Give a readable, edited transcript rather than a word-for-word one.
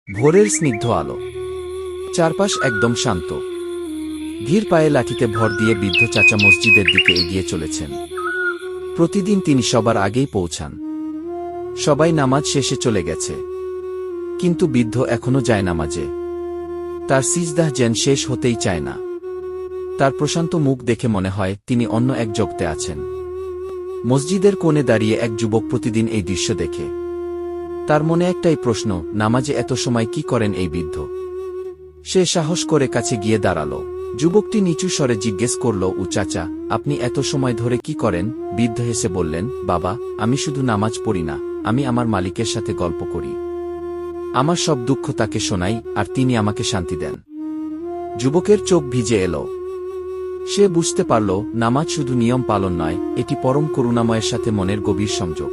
ভোরের স্নিগ্ধ আলো, চারপাশ একদম শান্ত। ধীর পায়ে লাঠিতে ভর দিয়ে বৃদ্ধ চাচা মসজিদের দিকে এগিয়ে চলেছেন। প্রতিদিন তিনি সবার আগেই পৌঁছান। সবাই নামাজ শেষে চলে গেছে, কিন্তু বৃদ্ধ এখনো যায় নামাজে। তার সিজদাহ যেন শেষ হতেই চায় না। তার প্রশান্ত মুখ দেখে মনে হয় তিনি অন্য এক জগতে আছেন। মসজিদের কোণে দাঁড়িয়ে এক যুবক প্রতিদিন এই দৃশ্য দেখে। তার মনে একটাই প্রশ্ন, নামাজে এত সময় কি করেন এই বৃদ্ধ? সে সাহস করে কাছে গিয়ে দাঁড়াল। যুবকটি নিচু স্বরে জিজ্ঞেস করল, ও চাচা, আপনি এত সময় ধরে কি করেন? বৃদ্ধ হেসে বললেন, বাবা, আমি শুধু নামাজ পড়ি না, আমি আমার মালিকের সাথে গল্প করি। আমার সব দুঃখ তাকে শোনাই, আর তিনি আমাকে শান্তি দেন। যুবকের চোখ ভিজে এল। সে বুঝতে পারল, নামাজ শুধু নিয়ম পালন নয়, এটি পরম করুণাময়ের সাথে মনের গভীর সংযোগ।